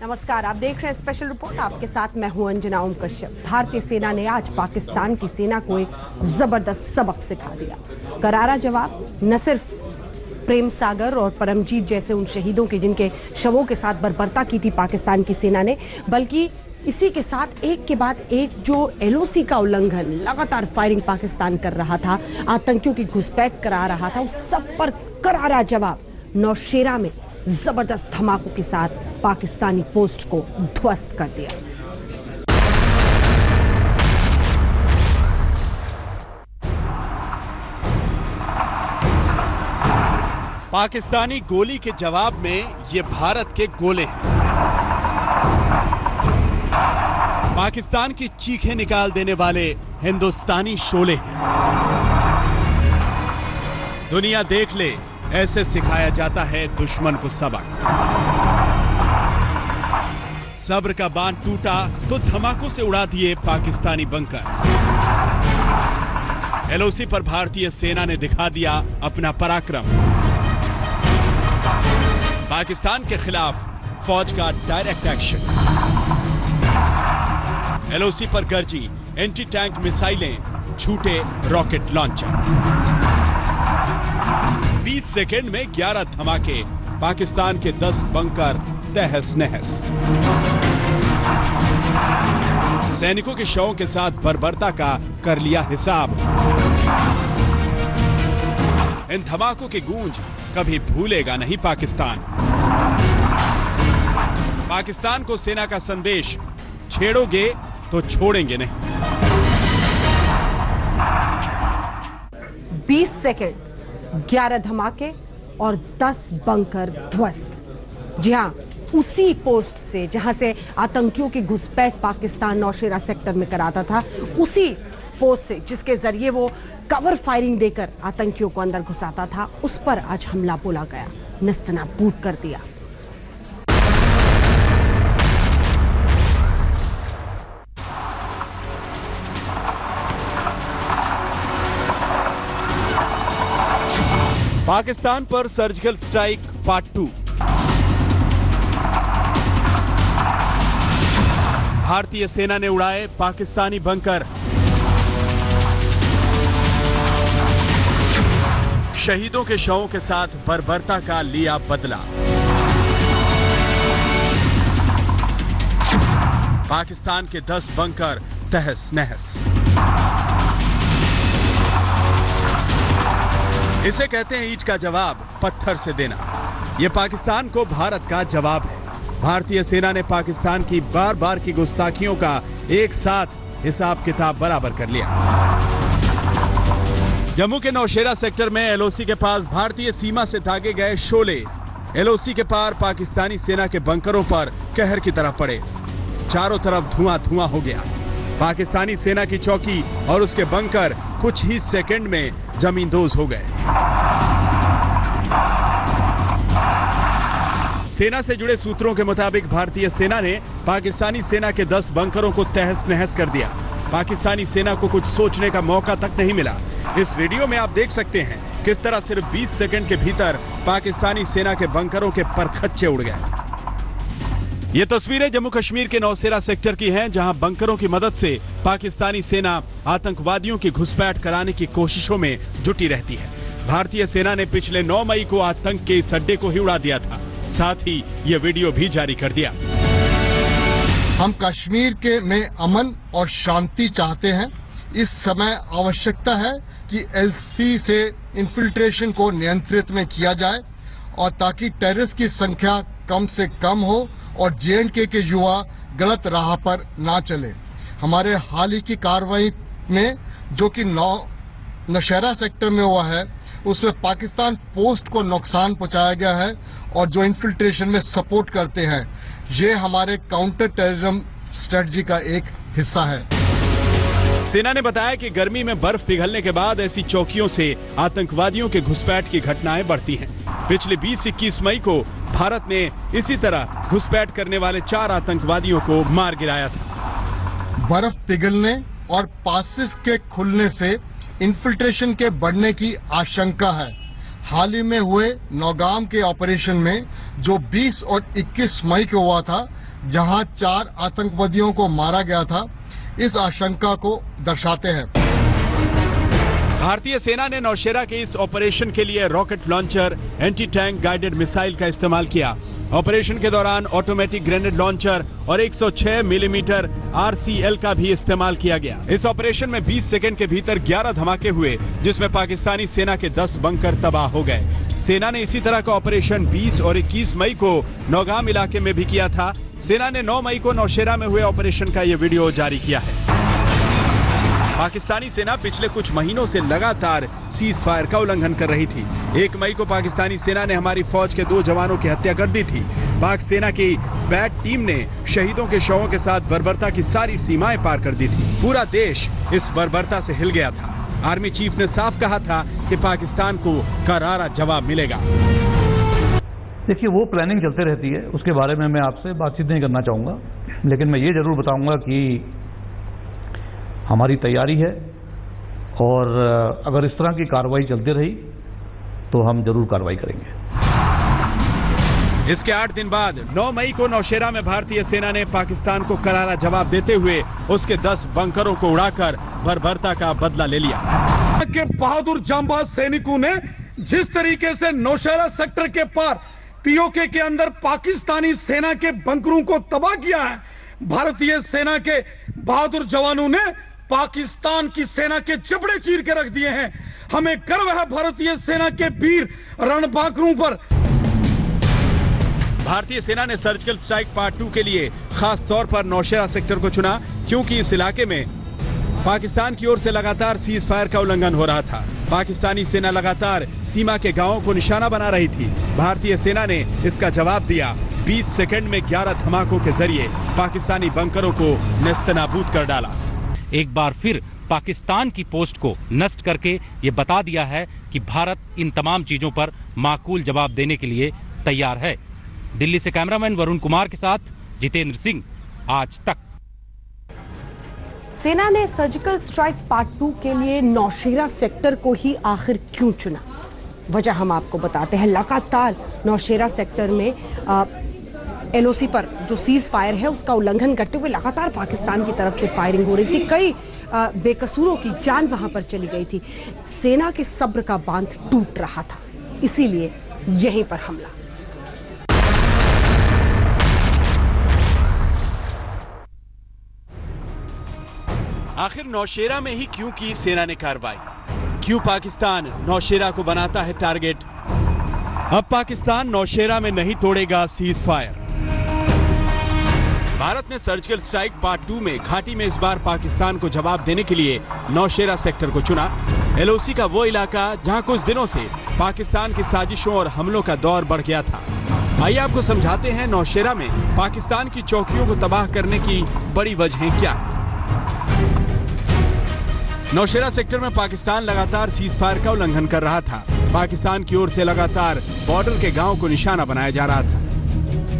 नमस्कार, आप देख रहे हैं स्पेशल रिपोर्ट। आपके साथ मैं हूं अंजना ओम कश्यप। भारतीय सेना ने आज पाकिस्तान की सेना को एक जबरदस्त सबक सिखा दिया। करारा जवाब न सिर्फ प्रेम सागर और परमजीत जैसे उन शहीदों के जिनके शवों के साथ बर्बरता की थी पाकिस्तान की सेना ने, बल्कि इसी के साथ एक के बाद एक जो एलओसी का उल्लंघन, लगातार फायरिंग पाकिस्तान कर रहा था, आतंकियों की घुसपैठ करा रहा था, उस सब पर करारा जवाब नौशेरा में जबरदस्त धमाकों के साथ पाकिस्तानी पोस्ट को ध्वस्त कर दिया। पाकिस्तानी गोली के जवाब में ये भारत के गोले हैं। पाकिस्तान की चीखें निकाल देने वाले हिंदुस्तानी शोले हैं। दुनिया देख ले, ऐसे सिखाया जाता है दुश्मन को सबक। सब्र का बांध टूटा तो धमाकों से उड़ा दिए पाकिस्तानी बंकर। एलओसी पर भारतीय सेना ने दिखा दिया अपना पराक्रम। पाकिस्तान के खिलाफ फौज का डायरेक्ट एक्शन। एलओसी पर गरजी एंटी टैंक मिसाइलें, छूटे रॉकेट लॉन्चर। 20 सेकेंड में 11 धमाके, पाकिस्तान के 10 बंकर तहस नहस। सैनिकों के शवों के साथ बर्बरता का कर लिया हिसाब। इन धमाकों की गूंज कभी भूलेगा नहीं पाकिस्तान। पाकिस्तान को सेना का संदेश, छेड़ोगे तो छोड़ेंगे नहीं। 20 सेकेंड, 11 धमाके और 10 बंकर ध्वस्त। जी हां, उसी पोस्ट से जहां से आतंकियों की घुसपैठ पाकिस्तान नौशेरा सेक्टर में कराता था, उसी पोस्ट से जिसके जरिए वो कवर फायरिंग देकर आतंकियों को अंदर घुसाता था, उस पर आज हमला बोला गया, नेस्तनाबूद कर दिया। पाकिस्तान पर सर्जिकल स्ट्राइक पार्ट 2। भारतीय सेना ने उड़ाए पाकिस्तानी बंकर। शहीदों के शवों के साथ बर्बरता का लिया बदला। पाकिस्तान के 10 बंकर तहस नहस। इसे कहते हैं ईंट का जवाब पत्थर से देना। यह पाकिस्तान को भारत का जवाब है। भारतीय सेना ने पाकिस्तान की बार बार की गुस्ताखियों का एक साथ हिसाब किताब बराबर कर लिया। जम्मू के नौशेरा सेक्टर में एलओसी के पास भारतीय सीमा से दागे गए शोले एलओसी के पार पाकिस्तानी सेना के बंकरों पर कहर की तरह पड़े। चारों तरफ धुआं धुआं हो गया। पाकिस्तानी सेना की चौकी और उसके बंकर कुछ ही सेकंड में जमींदोज हो गए। सेना से जुड़े सूत्रों के मुताबिक भारतीय सेना ने पाकिस्तानी सेना के 10 बंकरों को तहस नहस कर दिया। पाकिस्तानी सेना को कुछ सोचने का मौका तक नहीं मिला। इस वीडियो में आप देख सकते हैं किस तरह सिर्फ 20 सेकंड के भीतर पाकिस्तानी सेना के बंकरों के परखच्चे उड़ गए। ये तस्वीरें जम्मू कश्मीर के नौशेरा सेक्टर की हैं, जहां बंकरों की मदद से पाकिस्तानी सेना आतंकवादियों की घुसपैठ कराने की कोशिशों में जुटी रहती है। भारतीय सेना ने पिछले 9 मई को आतंक के इस अड्डे को ही उड़ा दिया था। साथ ही ये वीडियो भी जारी कर दिया। हम कश्मीर के में अमन और शांति चाहते हैं। इस समय आवश्यकता है कि एलओसी से इन्फिल्ट्रेशन को नियंत्रित में किया जाए और ताकि टेररिस्ट की संख्या कम से कम हो और जेएंडके के युवा गलत राह पर ना चले। हमारे हाल ही की कार्रवाई में जो कि नौशेरा सेक्टर में हुआ है, उसमें पाकिस्तान पोस्ट को नुकसान पहुंचाया गया है और जो इन्फिल्ट्रेशन में सपोर्ट करते हैं, ये हमारे काउंटर टेररिज्म स्ट्रेटजी का एक हिस्सा है। सेना ने बताया कि गर्मी में बर्फ पिघलने के बाद ऐसी चौकियों से आतंकवादियों के घुसपैठ की घटनाएं बढ़ती हैं। पिछले 20-21 मई को भारत ने इसी तरह घुसपैठ करने वाले 4 आतंकवादियों को मार गिराया था। बर्फ पिघलने और पासेस के खुलने से इन्फिल्ट्रेशन के बढ़ने की आशंका है। हाल ही में हुए नौगाम के ऑपरेशन में जो 20 और 21 मई को हुआ था, जहां 4 आतंकवादियों को मारा गया था, इस आशंका को दर्शाते हैं। भारतीय सेना ने नौशेरा के इस ऑपरेशन के लिए rocket launcher, anti tank guided missile का इस्तेमाल किया। ऑपरेशन के दौरान ऑटोमेटिक ग्रेनेड लॉन्चर और 106 मिलीमीटर आरसीएल का भी इस्तेमाल किया गया। इस ऑपरेशन में 20 सेकंड के भीतर 11 धमाके हुए, जिसमें पाकिस्तानी सेना के 10 बंकर तबाह हो गए। सेना ने इसी तरह का ऑपरेशन 20 और 21 मई को नौगाम इलाके में भी किया था। सेना ने 9 मई को नौशेरा में हुए ऑपरेशन का ये वीडियो जारी किया है। पाकिस्तानी सेना पिछले कुछ महीनों से लगातार सीज फायर का उल्लंघन कर रही थी। 1 मई को पाकिस्तानी सेना ने हमारी फौज के 2 जवानों की हत्या कर दी थी। पाक सेना की बैट टीम ने शहीदों के शवों के साथ बर्बरता की सारी सीमाएं पार कर दी थी। पूरा देश इस बर्बरता से हिल गया था। आर्मी चीफ ने साफ कहा था कि पाकिस्तान को करारा जवाब मिलेगा। देखिए, वो प्लानिंग चलते रहती है, उसके बारे में मैं आपसे बातचीत नहीं करना चाहूँगा, लेकिन मैं ये जरूर बताऊँगा कि हमारी तैयारी है और अगर इस तरह की कार्रवाई चलती रही तो हम जरूर कार्रवाई करेंगे। इसके 8 दिन बाद 9 मई को नौशेरा में भारतीय सेना ने पाकिस्तान को करारा जवाब देते हुए उसके 10 बंकरों को उड़ाकर बर्बरता का बदला ले लिया। के बहादुर जांबाज सैनिकों ने जिस तरीके से नौशेरा सेक्टर के पार पीओके के अंदर पाकिस्तानी सेना के बंकरों को तबाह किया है, भारतीय सेना के बहादुर जवानों ने पाकिस्तान की सेना के जबड़े चीर के रख दिए हैं। हमें गर्व है भारतीय सेना के वीर रणबांकरों पर। भारतीय सेना ने सर्जिकल स्ट्राइक पार्ट 2 के लिए खास तौर पर नौशेरा सेक्टर को चुना, क्योंकि इस इलाके में पाकिस्तान की ओर से लगातार सीज फायर का उल्लंघन हो रहा था। पाकिस्तानी सेना लगातार सीमा के गांवों को निशाना बना रही थी। भारतीय सेना ने इसका जवाब दिया। 20 सेकंड में 11 धमाकों के जरिए पाकिस्तानी बंकरों को नेस्तनाबूद कर डाला। एक बार फिर पाकिस्तान की पोस्ट को नष्ट करके ये बता दिया है कि भारत इन तमाम चीजों पर माकूल जवाब देने के लिए तैयार है। दिल्ली से कैमरामैन वरुण कुमार के साथ जितेंद्र सिंह, आज तक। सेना ने सर्जिकल स्ट्राइक पार्ट 2 के लिए नौशेरा सेक्टर को ही आखिर क्यों चुना? वजह हम आपको बताते हैं। लगातार नौशेरा सेक्टर में एलओसी पर जो सीज फायर है उसका उल्लंघन करते हुए लगातार पाकिस्तान की तरफ से फायरिंग हो रही थी। कई बेकसूरों की जान वहां पर चली गई थी। सेना के सब्र का बांध टूट रहा था, इसीलिए यहीं पर हमला। आखिर नौशेरा में ही क्यों की सेना ने कार्रवाई? क्यों पाकिस्तान नौशेरा को बनाता है टारगेट? अब पाकिस्तान नौशेरा में नहीं तोड़ेगा सीज फायर। भारत ने सर्जिकल स्ट्राइक पार्ट 2 में घाटी में इस बार पाकिस्तान को जवाब देने के लिए नौशेरा सेक्टर को चुना। एलओसी का वो इलाका जहां कुछ दिनों से पाकिस्तान की साजिशों और हमलों का दौर बढ़ गया था। आइए आपको समझाते हैं नौशेरा में पाकिस्तान की चौकियों को तबाह करने की बड़ी वजहें क्या है। नौशेरा सेक्टर में पाकिस्तान लगातार सीज फायर का उल्लंघन कर रहा था। पाकिस्तान की ओर से लगातार बॉर्डर के गांव को निशाना बनाया जा रहा था।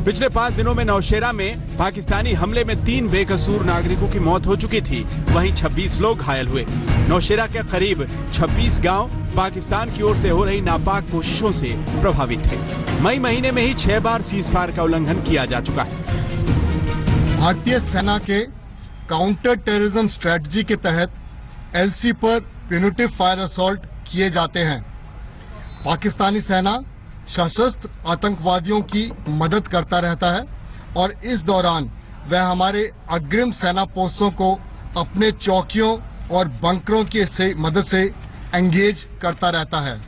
पिछले 5 दिनों में नौशेरा में पाकिस्तानी हमले में 3 बेकसूर नागरिकों की मौत हो चुकी थी, वहीं 26 लोग घायल हुए। नौशेरा के करीब 26 गांव पाकिस्तान की ओर से हो रही नापाक कोशिशों से प्रभावित थे। मई महीने में ही 6 बार सीज फायर का उल्लंघन किया जा चुका है। भारतीय सेना के काउंटर टेररिज्म स्ट्रेटजी के तहत एलसी पर प्यूनिटिव फायर असॉल्ट किए जाते हैं। पाकिस्तानी सेना सशस्त्र आतंकवादियों की मदद करता रहता है और इस दौरान वह हमारे अग्रिम सेना पोस्टों को अपने चौकियों और बंकरों की मदद से एंगेज करता रहता है।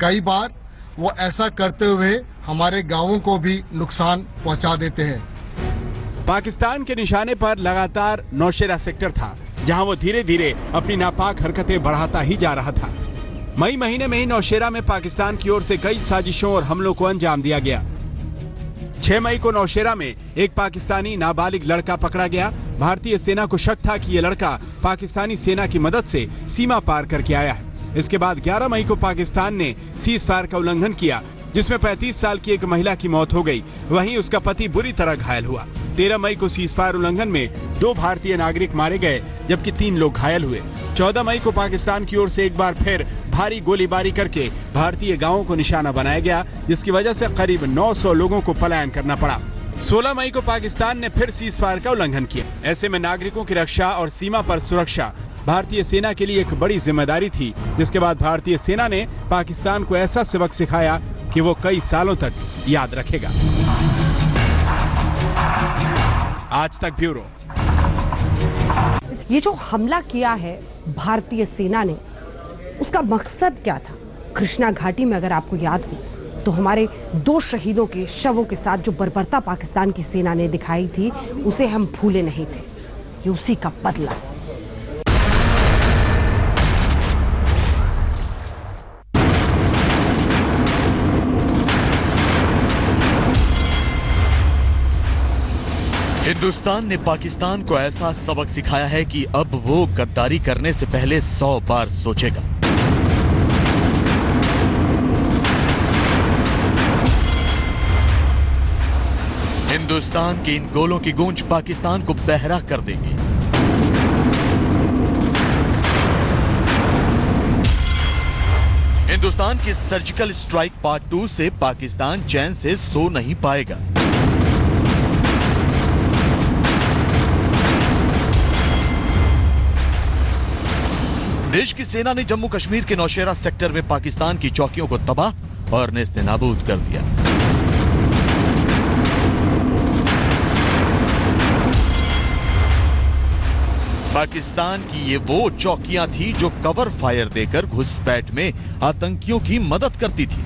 कई बार वो ऐसा करते हुए हमारे गांवों को भी नुकसान पहुंचा देते हैं। पाकिस्तान के निशाने पर लगातार नौशेरा सेक्टर था, जहां वो धीरे धीरे अपनी नापाक हरकतें बढ़ाता ही जा रहा था। मई महीने में ही नौशेरा में पाकिस्तान की ओर से कई साजिशों और हमलों को अंजाम दिया गया। 6 मई को नौशेरा में एक पाकिस्तानी नाबालिग लड़का पकड़ा गया। भारतीय सेना को शक था कि यह लड़का पाकिस्तानी सेना की मदद से सीमा पार करके आया है। इसके बाद 11 मई को पाकिस्तान ने सीज फायर का उल्लंघन किया, जिसमें 35 साल की एक महिला की मौत हो गई, वहीं उसका पति बुरी तरह घायल हुआ। 13 मई को सीज फायर उल्लंघन में 2 भारतीय नागरिक मारे गए, जबकि 3 लोग घायल हुए। 14 मई को पाकिस्तान की ओर से एक बार फिर भारी गोलीबारी करके भारतीय गांवों को निशाना बनाया गया, जिसकी वजह से करीब 900 लोगों को पलायन करना पड़ा। 16 मई को पाकिस्तान ने फिर सीज फायर का उल्लंघन किया। ऐसे में नागरिकों की रक्षा और सीमा पर सुरक्षा भारतीय सेना के लिए एक बड़ी जिम्मेदारी थी, जिसके बाद भारतीय सेना ने पाकिस्तान को ऐसा सबक सिखाया कि वो कई सालों तक याद रखेगा। आज तक ब्यूरो। ये जो हमला किया है भारतीय सेना ने, उसका मकसद क्या था? कृष्णा घाटी में अगर आपको याद हो तो हमारे 2 शहीदों के शवों के साथ जो बर्बरता पाकिस्तान की सेना ने दिखाई थी, उसे हम भूले नहीं थे। ये उसी का बदला है। हिंदुस्तान ने पाकिस्तान को ऐसा सबक सिखाया है कि अब वो गद्दारी करने से पहले 100 बार सोचेगा। हिंदुस्तान के इन गोलों की गूंज पाकिस्तान को बहरा कर देगी। हिंदुस्तान की सर्जिकल स्ट्राइक पार्ट 2 से पाकिस्तान चैन से सो नहीं पाएगा। देश की सेना ने जम्मू कश्मीर के नौशेरा सेक्टर में पाकिस्तान की चौकियों को तबाह और नेस्तनाबूद कर दिया। पाकिस्तान की ये वो चौकियां थी जो कवर फायर देकर घुसपैठ में आतंकियों की मदद करती थी।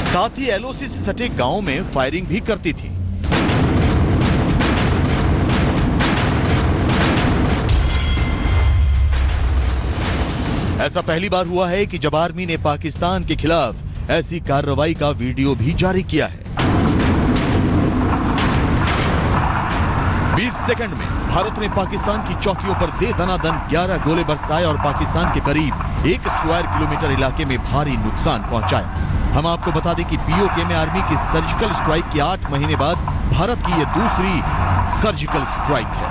साथ ही एलओसी से सटे गांव में फायरिंग भी करती थी। ऐसा पहली बार हुआ है कि जब आर्मी ने पाकिस्तान के खिलाफ ऐसी कार्रवाई का वीडियो भी जारी किया है। 20 सेकंड में भारत ने पाकिस्तान की चौकियों पर दे दनादन 11 गोले बरसाए और पाकिस्तान के करीब 1 स्क्वायर किलोमीटर इलाके में भारी नुकसान पहुंचाया। हम आपको बता दें कि पीओके में आर्मी की सर्जिकल स्ट्राइक के 8 महीने बाद भारत की यह दूसरी सर्जिकल स्ट्राइक है।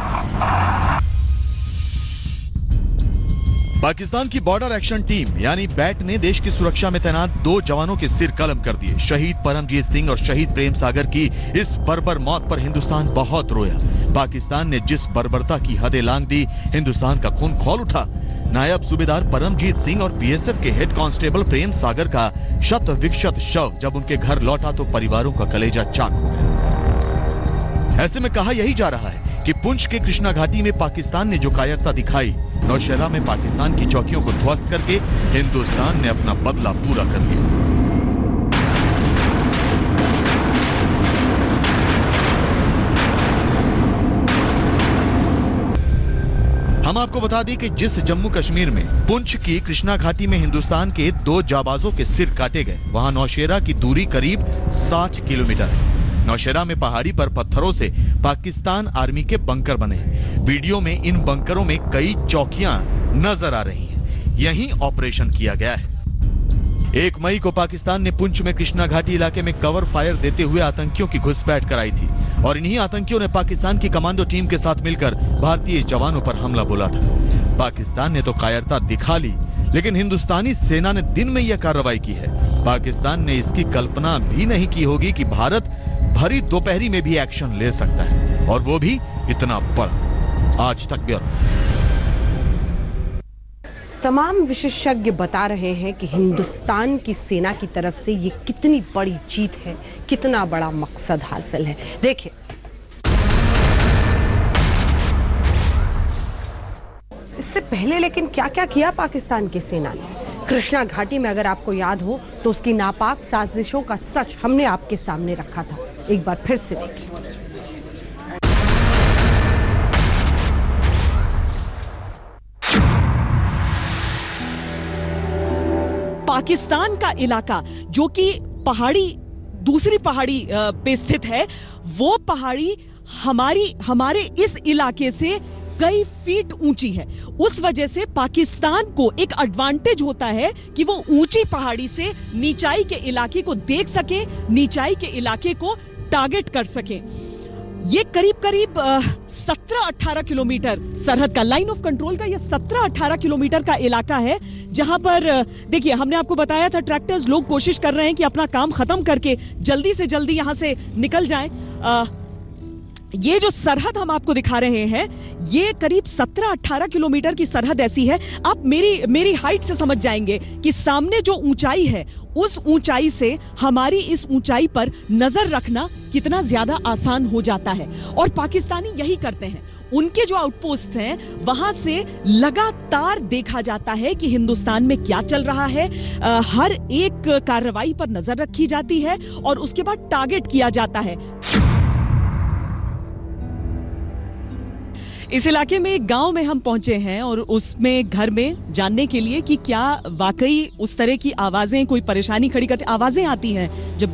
पाकिस्तान की बॉर्डर एक्शन टीम यानी बैट ने देश की सुरक्षा में तैनात 2 जवानों के सिर कलम कर दिए। शहीद परमजीत सिंह और शहीद प्रेम सागर की इस बर्बर मौत पर हिंदुस्तान बहुत रोया। पाकिस्तान ने जिस बर्बरता की हदें लांघ दी, हिंदुस्तान का खून खौल उठा। नायब सूबेदार परमजीत सिंह और बीएसएफ के हेड कांस्टेबल प्रेम सागर का शत विक्षत शव जब उनके घर लौटा तो परिवारों का कलेजा चाक हो गया। ऐसे में कहा यही जा रहा है कि पुंछ के कृष्णा घाटी में पाकिस्तान ने जो कायरता दिखाई, नौशेरा में पाकिस्तान की चौकियों को ध्वस्त करके हिंदुस्तान ने अपना बदला पूरा कर लिया। हम आपको बता दें कि जिस जम्मू कश्मीर में पुंछ की कृष्णा घाटी में हिंदुस्तान के 2 जाबाजों के सिर काटे गए, वहां नौशेरा की दूरी करीब 60 किलोमीटर है। नौशेरा में पहाड़ी पर पत्थरों से पाकिस्तान आर्मी के बंकर बने हैं। वीडियो में इन बंकरों में कई चौकियां नजर आ रही हैं। यहीं ऑपरेशन किया गया है। 1 मई को पाकिस्तान ने पुंछ में कृष्णा घाटी इलाके में कवर फायर देते हुए आतंकियों की घुसपैठ कराई थी और इन्हीं आतंकियों ने पाकिस्तान की कमांडो टीम के साथ मिलकर भारतीय जवानों पर हमला बोला था। पाकिस्तान ने तो कायरता दिखा ली, लेकिन हिंदुस्तानी सेना ने दिन में यह कार्रवाई की है। पाकिस्तान ने इसकी कल्पना भी नहीं की होगी कि भारत भरी दोपहरी में भी एक्शन ले सकता है, और वो भी इतना बड़ा। आज तक ब्यूरो। तमाम विशेषज्ञ बता रहे हैं कि हिंदुस्तान की सेना की तरफ से ये कितनी बड़ी जीत है, कितना बड़ा मकसद हासिल है। देखिए, इससे पहले लेकिन क्या क्या किया पाकिस्तान की सेना ने। कृष्णा घाटी में अगर आपको याद हो तो उसकी नापाक साजिशों का सच हमने आपके सामने रखा था। एक बार फिर से देखिए। पाकिस्तान का इलाका जो कि दूसरी पहाड़ी पे स्थित है, वो पहाड़ी हमारे इस इलाके से कई फीट ऊंची है। उस वजह से पाकिस्तान को एक एडवांटेज होता है कि वो ऊंची पहाड़ी से नीचाई के इलाके को देख सके, नीचाई के इलाके को टारगेट कर सके। ये करीब 17-18 किलोमीटर सरहद का, लाइन ऑफ कंट्रोल का ये 17-18 किलोमीटर का इलाका है, जहां पर देखिए हमने आपको बताया था ट्रैक्टर्स लोग कोशिश कर रहे हैं कि अपना काम खत्म करके जल्दी से जल्दी यहां से निकल जाएं। ये जो सरहद हम आपको दिखा रहे हैं ये करीब 17-18 किलोमीटर की सरहद ऐसी है, आप मेरी हाइट से समझ जाएंगे कि सामने जो ऊंचाई है उस ऊंचाई से हमारी इस ऊंचाई पर नजर रखना कितना ज्यादा आसान हो जाता है। और पाकिस्तानी यही करते हैं, उनके जो आउटपोस्ट हैं वहां से लगातार देखा जाता है कि हिंदुस्तान में क्या चल रहा है, हर एक कार्रवाई पर नजर रखी जाती है और उसके बाद टारगेट किया जाता है। इस इलाके में एक गांव में हम पहुंचे हैं और उसमें घर में जानने के लिए कि क्या वाकई उस तरह की आवाजें कोई परेशानी खड़ी करती, आवाजें आती हैं जब?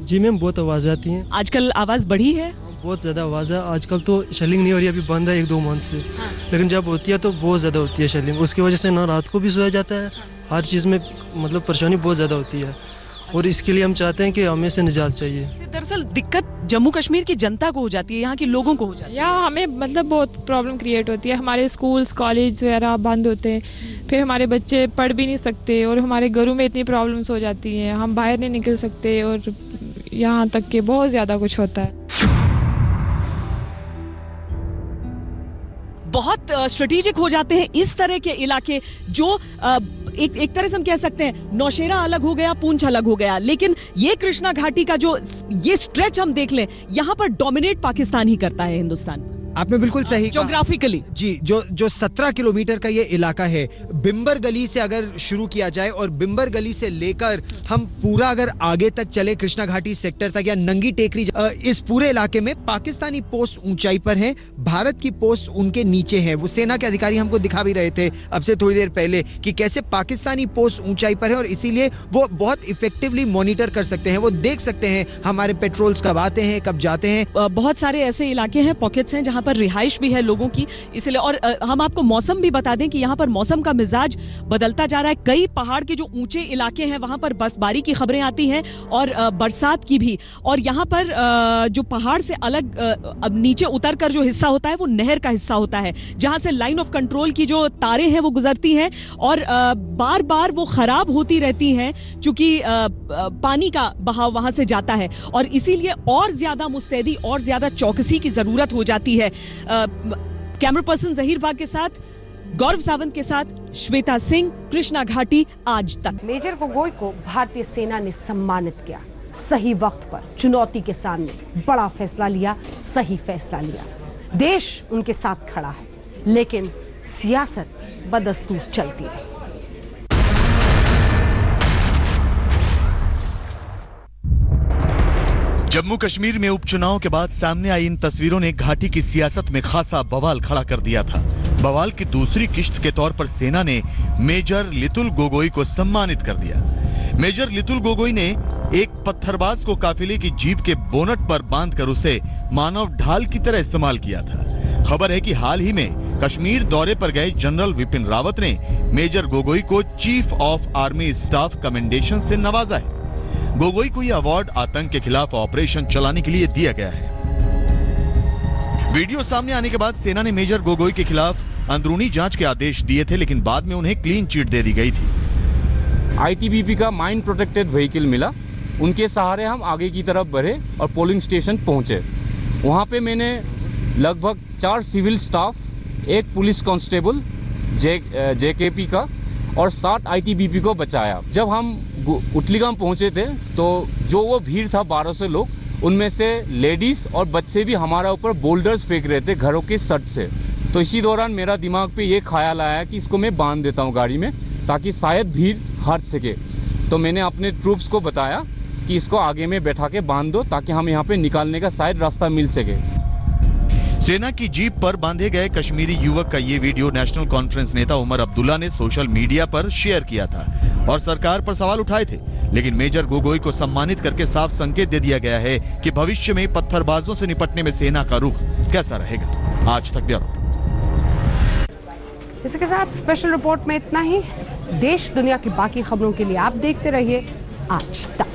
जी मैम, बहुत आवाज आती हैं। आजकल आवाज बढ़ी है, बहुत ज्यादा आवाज है। आजकल तो शेलिंग नहीं हो रही, अभी बंद है 1-2 मंथ से। लेकिन जब होती है तो बहुत ज्यादा होती है शेलिंग। उसकी वजह से ना रात को भी सोया जाता है, हर चीज में मतलब परेशानी बहुत ज्यादा होती है और इसके लिए हम चाहते हैं कि हमें से निजात चाहिए। दरअसल दिक्कत जम्मू कश्मीर की जनता को हो जाती है, यहाँ के लोगों को हो जाती है। यहाँ हमें मतलब बहुत प्रॉब्लम क्रिएट होती है। हमारे स्कूल्स कॉलेज वगैरह बंद होते हैं, फिर हमारे बच्चे पढ़ भी नहीं सकते और हमारे घरों में इतनी प्रॉब्लम्स हो जाती हैं, हम बाहर नहीं निकल सकते और यहाँ तक कि बहुत ज्यादा कुछ होता है। बहुत स्ट्रेटेजिक हो जाते हैं इस तरह के इलाके जो एक तरह से हम कह सकते हैं नौशेरा अलग हो गया, पूंछ अलग हो गया, लेकिन ये कृष्णा घाटी का जो ये स्ट्रेच हम देख लें, यहां पर डोमिनेट पाकिस्तान ही करता है हिंदुस्तान। आपने बिल्कुल सही ज्योग्राफिकली जी, जो 17 किलोमीटर का ये इलाका है, बिम्बर गली से अगर शुरू किया जाए और बिम्बर गली से लेकर हम पूरा अगर आगे तक चले कृष्णा घाटी सेक्टर तक या नंगी टेकरी, इस पूरे इलाके में पाकिस्तानी पोस्ट ऊंचाई पर है, भारत की पोस्ट उनके नीचे है। वो सेना के अधिकारी हमको दिखा भी रहे थे अब से थोड़ी देर पहले कि कैसे पाकिस्तानी पोस्ट ऊंचाई पर है और इसीलिए वो बहुत इफेक्टिवली मॉनिटर कर सकते हैं, वो देख सकते हैं हमारे पेट्रोल्स कब आते हैं कब जाते हैं। बहुत सारे ऐसे इलाके हैं, पॉकेट्स हैं जहां पर रिहाइश भी है लोगों की, इसलिए। और हम आपको मौसम भी बता दें कि यहाँ पर मौसम का मिजाज बदलता जा रहा है। कई पहाड़ के जो ऊंचे इलाके हैं वहां पर बर्फबारी की खबरें आती हैं और बरसात की भी। और यहाँ पर जो पहाड़ से अलग अब नीचे उतर कर जो हिस्सा होता है वो नहर का हिस्सा होता है, जहां से लाइन ऑफ कंट्रोल की जो तारें हैं वो गुजरती हैं और बार बार वो खराब होती रहती हैं चूंकि पानी का बहाव वहां से जाता है और इसीलिए और ज्यादा मुस्तैदी और ज्यादा चौकसी की जरूरत हो जाती है। कैमरा पर्सन जहीर बाग के साथ, गौरव सावंत के साथ, श्वेता सिंह, कृष्णा घाटी आज तक। मेजर गोगोई को भारतीय सेना ने सम्मानित किया, सही वक्त पर चुनौती के सामने बड़ा फैसला लिया, सही फैसला लिया। देश उनके साथ खड़ा है, लेकिन सियासत बदस्तूर चलती रही। जम्मू कश्मीर में उपचुनाव के बाद सामने आई इन तस्वीरों ने घाटी की सियासत में खासा बवाल खड़ा कर दिया था। बवाल की दूसरी किश्त के तौर पर सेना ने मेजर लितुल गोगोई को सम्मानित कर दिया। मेजर लितुल गोगोई ने एक पत्थरबाज को काफिले की जीप के बोनट पर बांधकर उसे मानव ढाल की तरह इस्तेमाल किया था। खबर है कि हाल ही में कश्मीर दौरे पर गए जनरल विपिन रावत ने मेजर गोगोई को chief of army staff commendation से नवाजा है। गोगोई को यह अवार्ड आतंक के खिलाफ ऑपरेशन चलाने के लिए दिया गया है। वीडियो सामने आने के बाद सेना ने मेजर गोगोई के खिलाफ अंदरूनी जांच के आदेश दिए थे, लेकिन बाद में उन्हें क्लीन चिट दे दी गई थी। आईटीबीपी का माइन प्रोटेक्टेड व्हीकल मिला, उनके सहारे हम आगे की तरफ बढ़े और पोलिंग स्टेशन पहुंचे। वहां पे मैंने लगभग 4 civil staff, 1 police constable JKP का और 7 आईटीबीपी को बचाया। जब हम उटलीगाम पहुंचे थे तो जो वो भीड़ था 1200 लोग, उनमें से लेडीज और बच्चे भी हमारा ऊपर बोल्डर्स फेंक रहे थे घरों के सट से। तो इसी दौरान मेरा दिमाग पे ये ख्याल आया कि इसको मैं बांध देता हूँ गाड़ी में ताकि शायद भीड़ हट सके। तो मैंने अपने ट्रूप्स को बताया कि इसको आगे में बैठा के बांध दो ताकि हम यहाँ पे निकालने का शायद रास्ता मिल सके। सेना की जीप पर बांधे गए कश्मीरी युवक का ये वीडियो नेशनल कॉन्फ्रेंस नेता उमर अब्दुल्ला ने सोशल मीडिया पर शेयर किया था और सरकार पर सवाल उठाए थे। लेकिन मेजर गोगोई को सम्मानित करके साफ संकेत दे दिया गया है कि भविष्य में पत्थरबाजों से निपटने में सेना का रुख कैसा रहेगा। आज तक ब्यूरो। इसके साथ स्पेशल रिपोर्ट में इतना ही। देश दुनिया की बाकी खबरों के लिए आप देखते रहिए आज तक।